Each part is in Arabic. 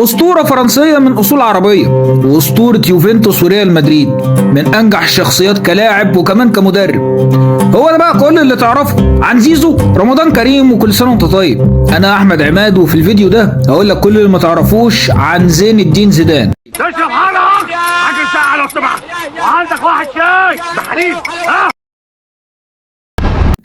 أسطورة فرنسية من أصول عربية، وأسطورة يوفنتوس وريال مدريد، من أنجح الشخصيات كلاعب وكمان كمدرب. هو ده بقى كل اللي تعرفه عن زيزو. رمضان كريم وكل سنة وأنت طيب. أنا أحمد عماد، وفي الفيديو ده هقول لك كل اللي ما تعرفوش عن زين الدين زيدان. تشرب حاجة ساعة لو سمحت، وعندك واحد شاي بحريق.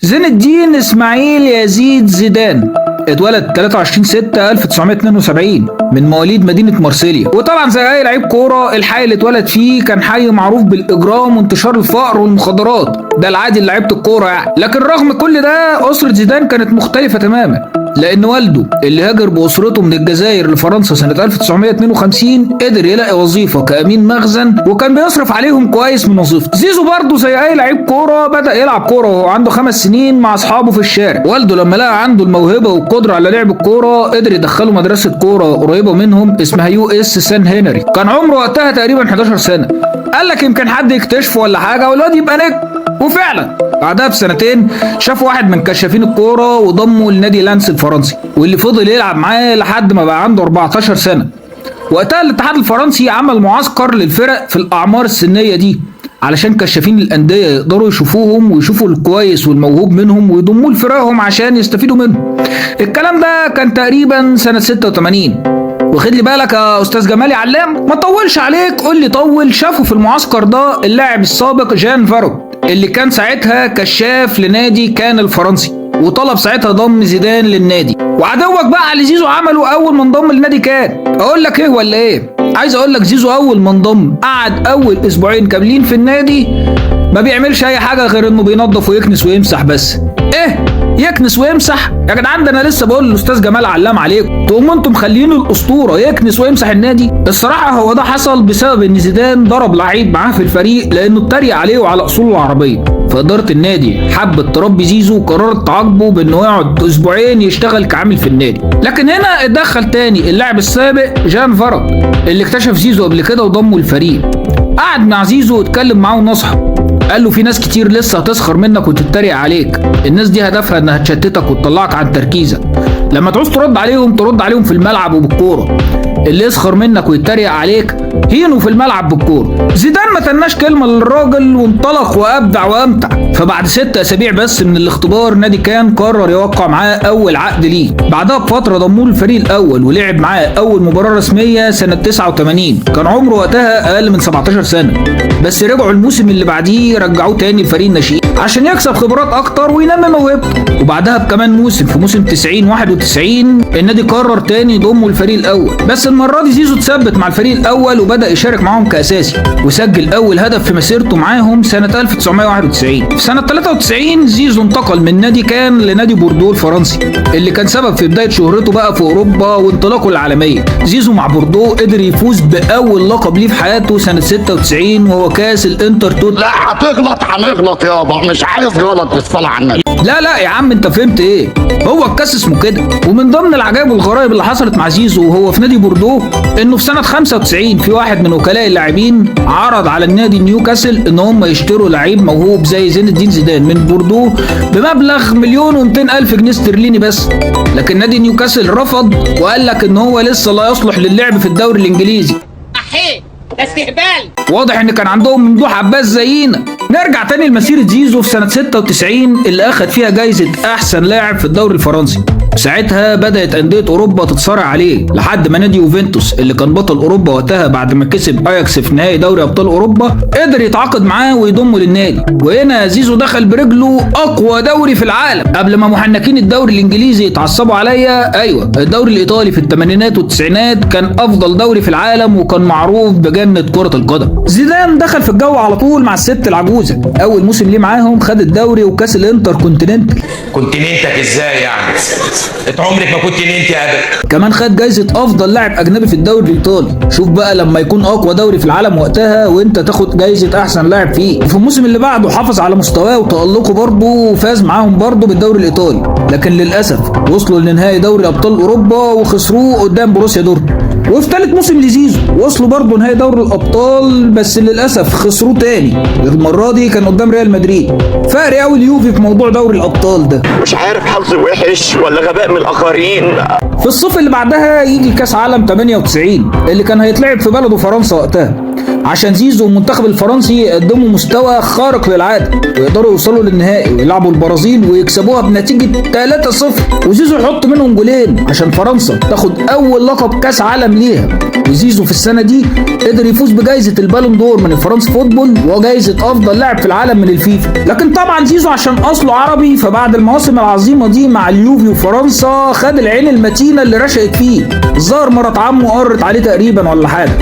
زين الدين إسماعيل يزيد زيدان اتولد 23/6/1972 من مواليد مدينة مارسيليا. وطبعا زي أي لعيب كورة، الحي اللي اتولد فيه كان حي معروف بالإجرام وانتشار الفقر والمخدرات، ده العادي لعيبة الكورة يعني. لكن رغم كل ده أسرة زيدان كانت مختلفة تماما، لأن والده اللي هاجر بأسرته من الجزائر لفرنسا سنة 1952 قدر يلاقي وظيفة كأمين مخزن، وكان بيصرف عليهم كويس من وظيفته. زيزو برضه زي أي لعيب كورة بدأ يلعب كورة وهو عنده 5 سنين مع أصحابه في الشارع. والده لما لقى عنده الموهبة والقدرة على لعب الكورة قدر يدخله مدرسة كورة قريبة منهم اسمها US سان هنري. كان عمره وقتها تقريبا 11 سنة. قال لك يمكن حد يكتشفه ولا حاجة والواد يبقى نجم، وفعلا بعدها بسنتين شاف واحد من كشافين الكوره وضمه لنادي لانس الفرنسي، واللي فضل يلعب معاه لحد ما بقى عنده 14 سنه. وقتها الاتحاد الفرنسي عمل معسكر للفرق في الاعمار السنيه دي علشان كشافين الانديه يقدروا يشوفوهم ويشوفوا الكويس والموهوب منهم ويضموه لفرقهم عشان يستفيدوا منهم. الكلام ده كان تقريبا سنه 86. واخد لي بالك يا استاذ جمالي علام، ما طولش عليك قول لي طول. شافوا في المعسكر ده اللاعب السابق جان فاروك اللي كان ساعتها كشاف لنادي كان الفرنسي، وطلب ساعتها ضم زيدان للنادي. وعدوك بقى اللي زيزو عمله اول ما انضم للنادي كان اقول لك ايه ولا ايه؟ عايز اقول لك زيزو اول ما انضم قعد اول اسبوعين كاملين في النادي ما بيعملش اي حاجه غير انه بينظف ويكنس ويمسح بس. ايه يكنس ويمسح يا جدعان؟ ده انا لسه بقول للاستاذ جمال علام عليكم تقوموا انتم مخليين الاسطوره يكنس ويمسح النادي. الصراحه هو ده حصل بسبب ان زيدان ضرب لعيب معاه في الفريق لانه اتريق عليه وعلى اصوله العربيه. فاداره النادي حبت تربي زيزو وقررت تعاقبه بانه يقعد اسبوعين يشتغل كعامل في النادي. لكن هنا اتدخل تاني اللاعب السابق جان فارك اللي اكتشف زيزو قبل كده وضمه الفريق. قعد مع زيزو واتكلم معاه ونصحه، قال له في ناس كتير لسه هتسخر منك وتتريق عليك، الناس دي هدفها انها تشتتك وتطلعك عن تركيزك. لما تعوز ترد عليهم في الملعب وبالكوره. اللي يسخر منك ويتريق عليك هينه في الملعب بالكوره. زيدان ما تناش كلمه للراجل وانطلق وابدع وامتع. فبعد 6 اسابيع بس من الاختبار نادي كان قرر يوقع معاه اول عقد ليه. بعدها بفتره ضموه للفريق الاول ولعب معاه اول مباراه رسميه سنه 89. كان عمره وقتها اقل من 17 سنه، بس رجعوا الموسم اللي بعديه رجعوه تاني الفريق الناشئين عشان يكسب خبرات اكتر وينمي موهبته. وبعدها بكمان موسم في موسم 90/91 النادي قرر تاني يضمه الفريق الاول، بس المره دي زيزو اتثبت مع الفريق الاول وبدا يشارك معاهم كاساسي، وسجل اول هدف في مسيرته معاهم سنه 1991. في سنه 93 زيزو انتقل من نادي كان لنادي بوردو الفرنسي اللي كان سبب في بدايه شهرته بقى في اوروبا وانطلاقه العالميه. زيزو مع بوردو قدر يفوز باول لقب ليه في حياته سنه 96 وهو كاس الانتر توت. لا هتغلط هنغلط يابا، مش عايز غلط بالصلاه على النبي. لا يا عم انت فهمت ايه؟ هو الكاس اسمه كده. ومن ضمن العجائب والغرائب اللي حصلت مع زيزو وهو في نادي بوردو انه في سنه 95 في واحد من وكلاء اللاعبين عرض على النادي نيوكاسل ان هم يشتروا لعيب موهوب زي زين الدين زيدان من بوردو بمبلغ 1,200,000 جنيه استرليني بس. لكن نادي نيوكاسل رفض وقال لك ان هو لسه لا يصلح للعب في الدوري الانجليزي. ده استهبال. واضح ان كان عندهم ممدوح عباس زينا. نرجع تاني لمسيرة زيزو في سنة 96 اللي اخد فيها جايزة احسن لاعب في الدوري الفرنسي. ساعتها بدأت أندية أوروبا تتصارع عليه لحد ما نادي يوفنتوس اللي كان بطل أوروبا وقتها بعد ما كسب أياكس في نهائي دوري أبطال أوروبا قدر يتعاقد معاه ويضمه للنادي. وهنا زيزو دخل برجله أقوى دوري في العالم. قبل ما محنكين الدوري الإنجليزي يتعصبوا عليا، أيوة الدوري الإيطالي في الثمانينات والتسعينات كان أفضل دوري في العالم وكان معروف بجنة كرة القدم. زيدان دخل في الجو على طول مع الست العجوزة. أول موسم ليه معاهم خد الدوري وكاس الانتر كونتيننتال. كونتيننتك ازاي يعني؟ انت عمرك ما كنت ننتي ابدا. كمان خد جايزة افضل لاعب اجنبي في الدوري الايطالي. شوف بقى لما يكون اقوى دوري في العالم وقتها وانت تاخد جايزة احسن لاعب فيه. وفي الموسم اللي بعده حافظ على مستواه وتألقه برضه وفاز معاهم برضه بالدوري الايطالي. لكن للاسف وصلوا لنهائي دوري ابطال اوروبا وخسروه قدام بروسيا دورتموند. وفي ثالث موسم لزيزو وصلوا برضه نهائي دوري الابطال، بس للاسف خسروه تاني. المره دي كان قدام ريال مدريد. فرق قوي اليوفي في موضوع دوري الابطال ده. مش عارف حظي وحش ولا غباء من الاخرين. في الصيف اللي بعدها يجي كاس عالم 98 اللي كان هيتلعب في بلده فرنسا وقتها، عشان زيزو والمنتخب الفرنسي يقدموا مستوى خارق للعاده ويقدروا يوصلوا للنهائي ويلعبوا البرازيل ويكسبوها بنتيجه 3-0، وزيزو يحط منهم جولين عشان فرنسا تاخد اول لقب كاس عالم ليها. وزيزو في السنه دي قدر يفوز بجائزه البالون دور من الفرنس فوتبول وجائزه افضل لاعب في العالم من الفيفا. لكن طبعا زيزو عشان اصله عربي، فبعد المواسم العظيمه دي مع اليوفي وفرنسا خد العين المتينه اللي رشقت فيه. الظاهر مرات عمه قرت عليه تقريبا ولا حاجه،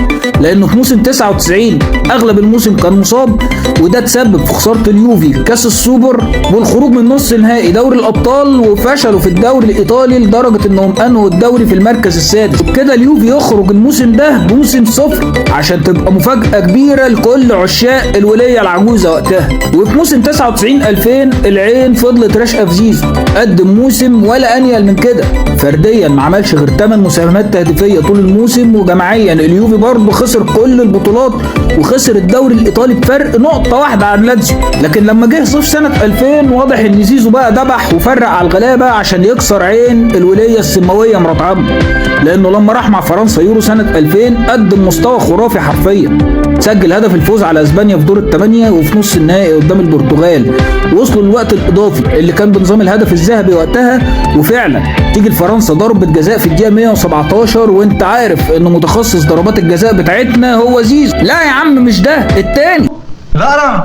لانه في موسم 99 اغلب الموسم كان مصاب، وده تسبب في خساره اليوفي كاس السوبر والخروج من نص نهائي دوري الابطال، وفشلوا في الدوري الايطالي لدرجه انهم انهوا الدوري في المركز السادس. كده اليوفي يخرج الموسم ده بموسم صفر عشان تبقى مفاجاه كبيره لكل عشاق الوليه العجوزه وقتها. وفي موسم 99 2000 العين فضلت راشقه في زيزو، قدم موسم ولا انيل من كده. فرديا ما عملش غير 8 مساهمات تهديفيه طول الموسم، وجماعيا اليوفي برضه خسر كل البطولات وخسر الدوري الايطالي بفرق نقطه واحده عن لاتسيو. لكن لما جه صيف سنه 2000 واضح ان زيزو بقى دبح وفرق على الغلابه عشان يكسر عين الوليه السماويه مرات عمه، لانه لما راح مع فرنسا يورو سنه 2000 قدم مستوى خرافي حرفيا. سجل هدف الفوز على اسبانيا في دور الثمانيه وفي نص النهائي قدام البرتغال، وصلوا للوقت الاضافي اللي كان بنظام الهدف الذهبي وقتها. وفعلا تيجي لفرنسا ضربه جزاء في الدقيقه 117 وانت عارف ان متخصص ضربات الجزاء بتاعتنا هو زيزو. لا يا عم مش ده، التاني.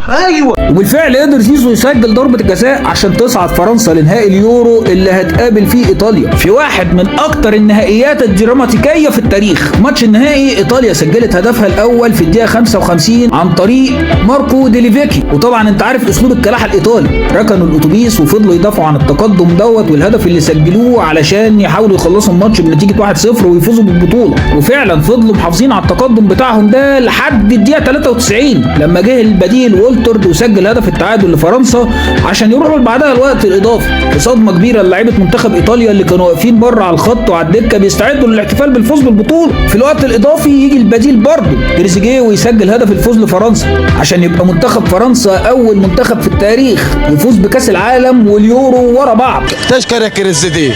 ايوه. وبالفعل قدر زيزو يسجل ضربه الجزاء عشان تصعد فرنسا لنهائي اليورو اللي هتقابل فيه ايطاليا في واحد من اكتر النهائيات الدراماتيكيه في التاريخ. ماتش النهائي ايطاليا سجلت هدفها الاول في الدقيقه 55 عن طريق ماركو ديليفيكي، وطبعا انت عارف اسلوب الكلاحه الايطالي، ركنوا الاتوبيس وفضلوا يدافعوا عن التقدم دوت والهدف اللي سجلوه علشان يحاولوا يخلصوا الماتش بنتيجه 1-0 ويفوزوا بالبطوله. وفعلا فضلوا محافظين على التقدم بتاعهم ده لحد الدقيقه 93 لما جه البديل وولترد وسجل هدف التعادل لفرنسا عشان يروحوا بعدها الوقت الاضافي. في صدمه كبيره للاعيبه منتخب ايطاليا اللي كانوا واقفين بره على الخط وعلى الدكه بيستعدوا للاحتفال بالفوز بالبطوله. في الوقت الاضافي يجي البديل برضه تريزيجيه ويسجل هدف الفوز لفرنسا عشان يبقى منتخب فرنسا اول منتخب في التاريخ يفوز بكاس العالم واليورو ورا بعض. تشكر يا كريزيدي.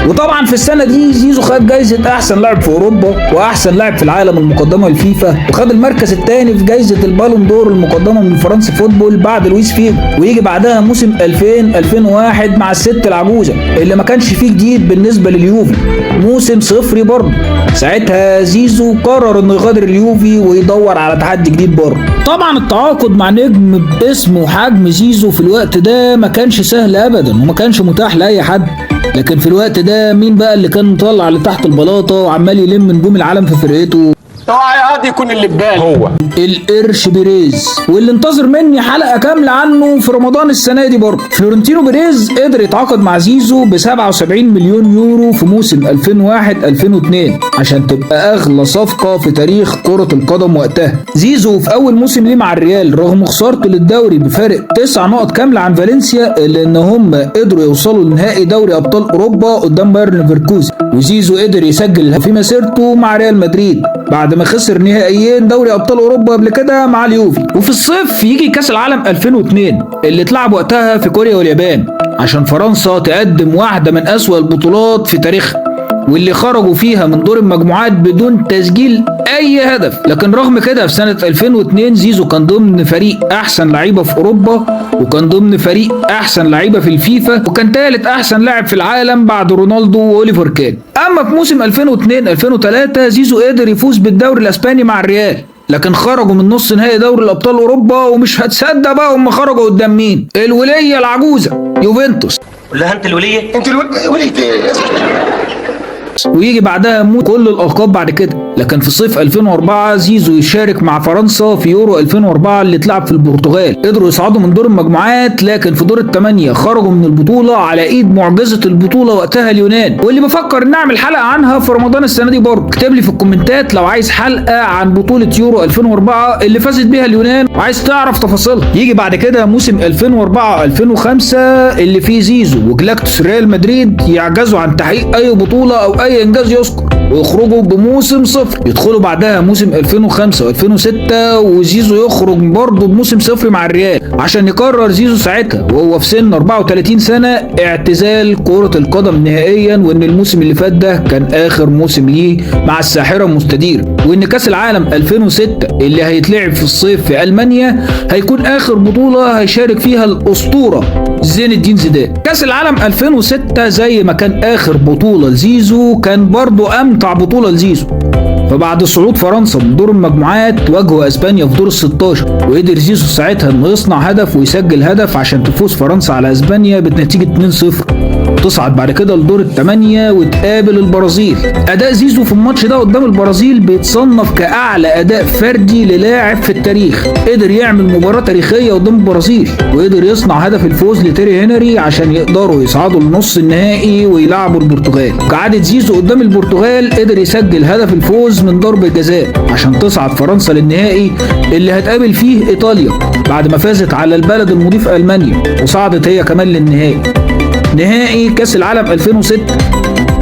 وطبعا في السنه دي زيزو خد جايزه احسن لاعب في اوروبا واحسن لاعب في العالم المقدمه للفيفا، وخد المركز الثاني في جايزه البالون دور المقدمه من فرنس فوتبول بعد لويس فيجو. ويجي بعدها موسم 2000 2001 مع الست العجوزه اللي ما كانش فيه جديد بالنسبه لليوفي، موسم صفري برضه. ساعتها زيزو قرر انه يغادر اليوفي ويدور على تحدي جديد بره. طبعا التعاقد مع نجم باسم وحجم زيزو في الوقت ده ما كانش سهل ابدا وما كانش متاح لاي حد. لكن في الوقت ده مين بقى اللي كان مطلع لتحت البلاطه وعمال يلم نجوم العالم في فرقته؟ اوعى يا يكون اللي في بالي هو القرش بيريز، واللي انتظر مني حلقه كامله عنه في رمضان السنه دي برضه. فلورنتينو بيريز قدر يتعاقد مع زيزو ب 77 مليون يورو في موسم 2001 2002 عشان تبقى اغلى صفقه في تاريخ كره القدم وقتها. زيزو في اول موسم ليه مع الريال رغم خسارته للدوري بفارق 9 نقط كامله عن فالنسيا الا ان هم قدروا يوصلوا لنهائي دوري ابطال اوروبا قدام بايرن ليفركوزن، وزيزو قدر يسجل في مسيرته مع ريال مدريد بعد ما خسر نهائيين دوري ابطال اوروبا قبل كده مع اليوفي. وفي الصيف يجي كاس العالم 2002 اللي اتلعب وقتها في كوريا واليابان عشان فرنسا تقدم واحده من اسوأ البطولات في تاريخها واللي خرجوا فيها من دور المجموعات بدون تسجيل اي هدف. لكن رغم كده في سنه 2002 زيزو كان ضمن فريق احسن لعيبه في اوروبا وكان ضمن فريق احسن لعيبه في الفيفا وكان ثالث احسن لاعب في العالم بعد رونالدو واوليفر كان. اما في موسم 2002 2003 زيزو قدر يفوز بالدوري الاسباني مع الريال، لكن خرجوا من نص نهائي دوري الابطال اوروبا ومش هتصدق بقى هم خرجوا قدام مين؟ الوليه العجوزه يوفنتوس. ولا انت الوليه؟ انت وليت ويجي بعدها كل الالقاب بعد كده. لكن في صيف 2004 زيزو يشارك مع فرنسا في يورو 2004 اللي اتلعب في البرتغال. قدروا يصعدوا من دور المجموعات لكن في دور الثمانيه خرجوا من البطوله على ايد معجزه البطوله وقتها اليونان، واللي بفكر نعمل حلقه عنها في رمضان السنه دي برضه. اكتب لي في الكومنتات لو عايز حلقه عن بطوله يورو 2004 اللي فازت بيها اليونان وعايز تعرف تفاصيلها. يجي بعد كده موسم 2004 2005 اللي فيه زيزو وجلاكتوس ريال مدريد يعجزوا عن تحقيق اي بطوله او اي انجاز يذكر. ويخرجوا بموسم صفر، يدخلوا بعدها موسم 2005 و2006 وزيزو يخرج برضه بموسم صفر مع الريال، عشان يقرر زيزو ساعتها وهو في سن 34 سنة اعتزال كرة القدم نهائيا، وان الموسم اللي فات ده كان اخر موسم ليه مع الساحرة المستديرة، وان كاس العالم 2006 اللي هيتلعب في الصيف في المانيا هيكون اخر بطولة هيشارك فيها الاسطورة زين الدين زيدان. كاس العالم 2006 زي ما كان اخر بطولة لزيزو كان برضه امتع بطولة لزيزو. فبعد صعود فرنسا من دور المجموعات واجهوا اسبانيا في دور ال16، وقدر زيزو ساعتها انه يصنع هدف ويسجل هدف عشان تفوز فرنسا على اسبانيا بنتيجة 2-0، تصعد بعد كده لدور الثمانية وتقابل البرازيل. اداء زيزو في الماتش ده قدام البرازيل بيتصنف كاعلى اداء فردي للاعب في التاريخ، قدر يعمل مباراة تاريخية قدام البرازيل وقدر يصنع هدف الفوز لتيري هنري عشان يقدروا يصعدوا لنص النهائي ويلعبوا البرتغال. كعادة زيزو قدام البرتغال قدر يسجل هدف الفوز من ضربة جزاء عشان تصعد فرنسا للنهائي اللي هتقابل فيه ايطاليا بعد ما فازت على البلد المضيف المانيا، وصعدت هي كمان للنهائي. نهائي كاس العالم 2006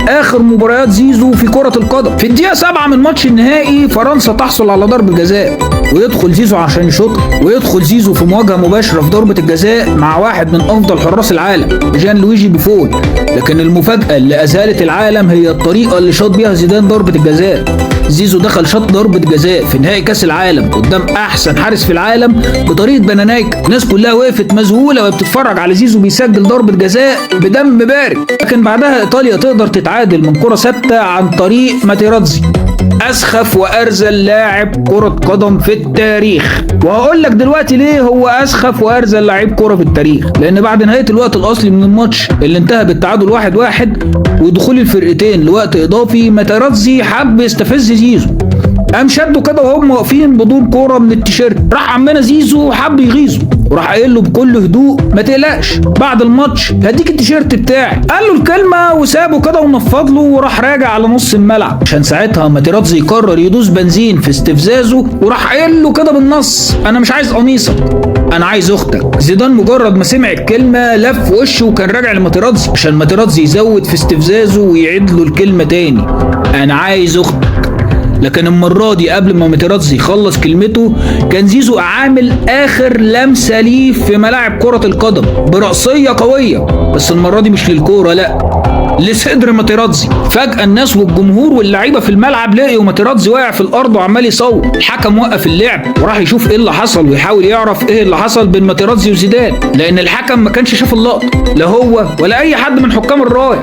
اخر مباريات زيزو في كرة القدم. في الدقيقة 7 من ماتش النهائي فرنسا تحصل على ضربة جزاء ويدخل زيزو عشان يشوطها، ويدخل زيزو في مواجهة مباشرة في ضربة الجزاء مع واحد من افضل حراس العالم جان لويجي بوفون. لكن المفاجأة اللي اذهلت العالم هي الطريقة اللي شاط بيها زيدان ضربة الجزاء. زيزو دخل شاط ضربة جزاء في نهائي كاس العالم قدام احسن حارس في العالم بطريقة بنانايكا، الناس كلها وقفت مذهولة وهي بتتفرج على زيزو بيسجل ضربة جزاء بدم بارد. لكن بعدها ايطاليا تقدر تتعادل من كرة ثابتة عن طريق ماتيراتزي، اسخف وارذل لاعب كرة قدم في التاريخ. وهقول لك دلوقتي ليه هو اسخف وارذل لاعب كرة في التاريخ. لان بعد نهاية الوقت الاصلي من الماتش اللي انتهى بالتعادل 1-1 ودخول الفرقتين لوقت اضافي، ماتيراتزي حب يستفز زيزو، قام شدوا كده وهم واقفين بدون كوره من التيشيرت، راح عمنا زيزو حب يغيظه وراح قايل له بكل هدوء ما تقلقش بعد الماتش هديك التيشيرت بتاعي. قال له الكلمه وسابه كده ونفض له وراح راجع على نص الملعب، عشان ساعتها ماتيراتزي قرر يدوس بنزين في استفزازه وراح قايل له كده بالنص انا مش عايز قميصك انا عايز اختك. زيدان مجرد ما سمع الكلمه لف وشه وكان راجع لماتيراتزي عشان ماتيراتزي يزود في استفزازه ويعيد له الكلمه تاني انا عايز اختك. لكن المرة دي قبل ما ماتيراتزي يخلص كلمته كان زيزو عامل اخر لمسة ليه في ملاعب كرة القدم برأسية قوية، بس المرة دي مش للكورة لا لصدر ماتيراتزي. فجأة الناس والجمهور واللعيبة في الملعب لقيوا ماتيراتزي واقع في الارض وعمال يصوت. الحكم وقف اللعب وراح يشوف ايه اللي حصل ويحاول يعرف ايه اللي حصل بين ماتيراتزي وزيدان، لان الحكم ما كانش شاف اللقطة لا هو ولا اي حد من حكام الراية،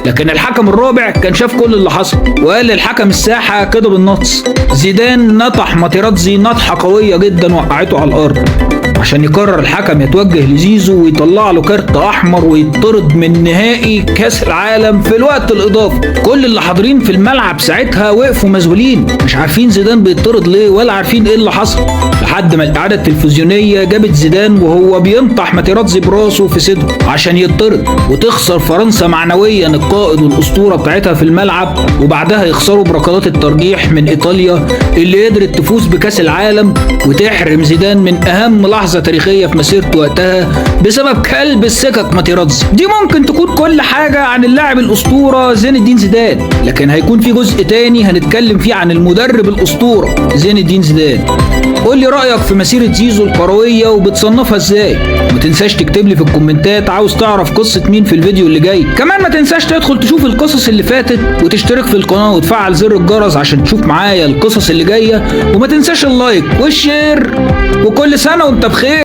لكن الحكم الرابع كان شاف كل اللي حصل وقال للحكم الساحة كده بالنص. زيدان نطح ماتيراتزي نطحة قوية جدا وقعته على الارض عشان يقرر الحكم يتوجه لزيزو ويطلع له كارت احمر ويطرد من نهائي كاس العالم في الوقت الاضافي. كل اللي حاضرين في الملعب ساعتها وقفوا مذهولين مش عارفين زيدان بيطرد ليه ولا عارفين ايه اللي حصل، لحد ما الاعاده التلفزيونيه جابت زيدان وهو بينطح ماتيراتزي براسه في صدره عشان يطرد، وتخسر فرنسا معنويا القائد والاسطوره بتاعتها في الملعب، وبعدها يخسروا بركلات الترجيح من ايطاليا اللي قدرت تفوز بكاس العالم وتحرم زيدان من اهم لحظه تاريخيه في مسيرته وقتها بسبب كلب السكك ماتيراتزي. دي ممكن تكون كل حاجه عن اللاعب الاسطوره زين الدين زيدان، لكن هيكون في جزء تاني هنتكلم فيه عن المدرب الاسطوره زين الدين زيدان. قول لي رايك في مسيره زيزو الكرويه وبتصنفها ازاي؟ ما تنساش تكتب لي في الكومنتات عاوز تعرف قصه مين في الفيديو اللي جاي. كمان ما تنساش تدخل تشوف القصص اللي فاتت وتشترك في القناه وتفعل زر الجرس عشان تشوف معايا القصص اللي جايه، وما تنساش اللايك والشير، وكل سنه وانت بخير.